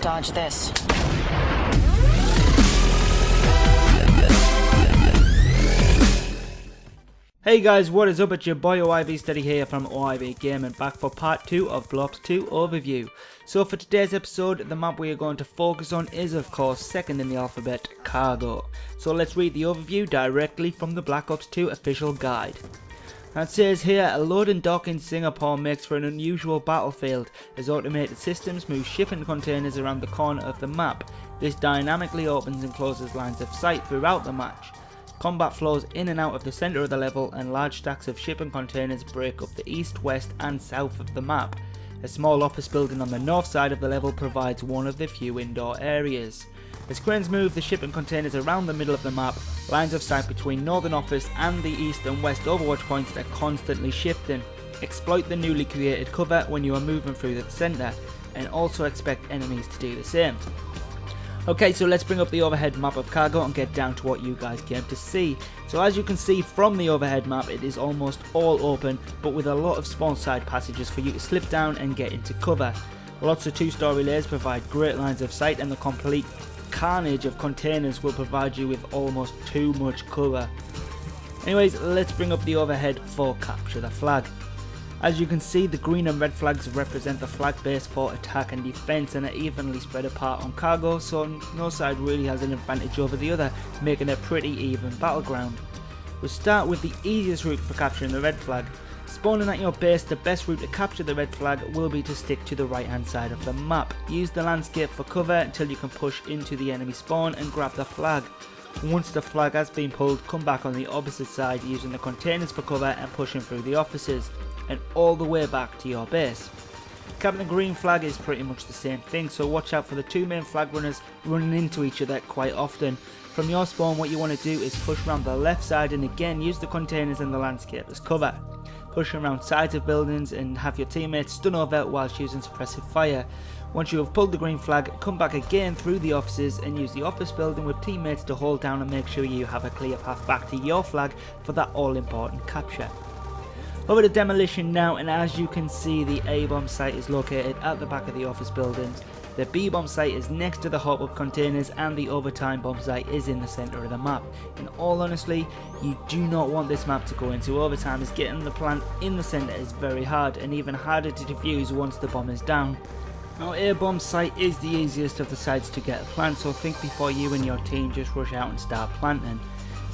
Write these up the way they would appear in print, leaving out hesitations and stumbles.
dodge this. Hey guys, what is up? It's your boy Oiv Steady here from Oiv Gaming, back for part 2 of Blobs 2 overview. So for today's episode, the map we are going to focus on is of course second in the alphabet, Cargo. So let's read the overview directly from the Black Ops 2 official guide. And it says here, a load and dock in Singapore makes for an unusual battlefield as automated systems move shipping containers around the corner of the map. This dynamically opens and closes lines of sight throughout the match. Combat flows in and out of the centre of the level, and large stacks of shipping containers break up the east, west and south of the map. A small office building on the north side of the level provides one of the few indoor areas. As cranes move the shipping containers around the middle of the map, lines of sight between northern office and the east and west overwatch points are constantly shifting. Exploit the newly created cover when you are moving through the centre, and also expect enemies to do the same. Okay, so let's bring up the overhead map of Cargo and get down to what you guys came to see. So as you can see from the overhead map, it is almost all open, but with a lot of spawn side passages for you to slip down and get into cover. Lots of two-story layers provide great lines of sight, and the complete carnage of containers will provide you with almost too much cover. Anyways, let's bring up the overhead for Capture the Flag. As you can see, the green and red flags represent the flag base for attack and defense and are evenly spread apart on Cargo, so no side really has an advantage over the other, making it a pretty even battleground. We'll start with the easiest route for capturing the red flag. Spawning at your base, the best route to capture the red flag will be to stick to the right hand side of the map. Use the landscape for cover until you can push into the enemy spawn and grab the flag. Once the flag has been pulled, come back on the opposite side using the containers for cover and pushing through the offices, and all the way back to your base. Capping a green flag is pretty much the same thing, so watch out for the two main flag runners running into each other quite often. From your spawn, what you want to do is push around the left side and again use the containers and the landscape as cover. Push around sides of buildings and have your teammates stun over whilst using suppressive fire. Once you have pulled the green flag, come back again through the offices and use the office building with teammates to hold down and make sure you have a clear path back to your flag for that all important capture. Over to demolition now, and as you can see, the A-bomb site is located at the back of the office buildings. The B-bomb site is next to the hop-up containers, and the overtime bomb site is in the centre of the map. In all honesty, you do not want this map to go into overtime, as getting the plant in the centre is very hard and even harder to defuse once the bomb is down. Now, A-bomb site is the easiest of the sites to get a plant, so think before you and your team just rush out and start planting.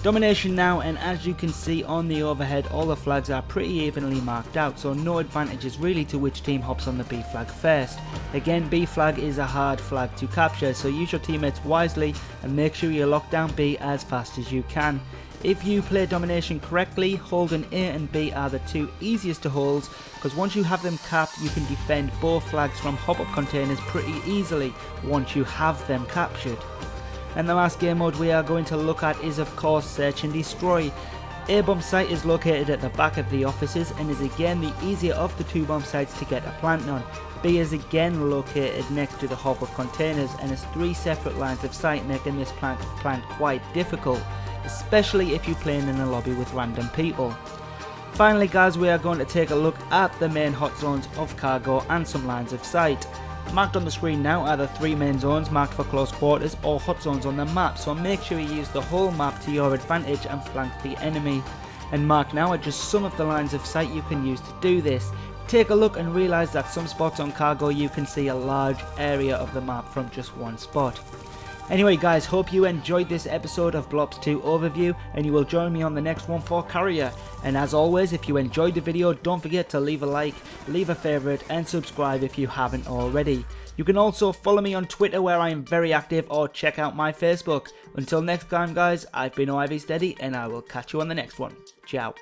Domination now, and as you can see on the overhead, all the flags are pretty evenly marked out, so no advantages really to which team hops on the B flag first. Again, B flag is a hard flag to capture, so use your teammates wisely and make sure you lock down B as fast as you can. If you play domination correctly, holding A and B are the two easiest to hold, because once you have them capped, you can defend both flags from hop-up containers pretty easily once you have them captured. And the last game mode we are going to look at is of course Search and Destroy. A-bomb site is located at the back of the offices and is again the easier of the two bomb sites to get a plant on. B is again located next to the hop of containers and has three separate lines of sight, making this plant quite difficult, especially if you're playing in a lobby with random people. Finally guys, we are going to take a look at the main hot zones of Cargo and some lines of sight. Marked on the screen now are the three main zones marked for close quarters or hot zones on the map, so make sure you use the whole map to your advantage and flank the enemy. And marked now are just some of the lines of sight you can use to do this. Take a look and realise that some spots on Cargo you can see a large area of the map from just one spot. Anyway guys, hope you enjoyed this episode of Blobs 2 overview, and you will join me on the next one for Carrier. And as always, if you enjoyed the video, don't forget to leave a like, leave a favourite and subscribe if you haven't already. You can also follow me on Twitter where I am very active, or check out my Facebook. Until next time guys, I've been Oiv Steady and I will catch you on the next one. Ciao.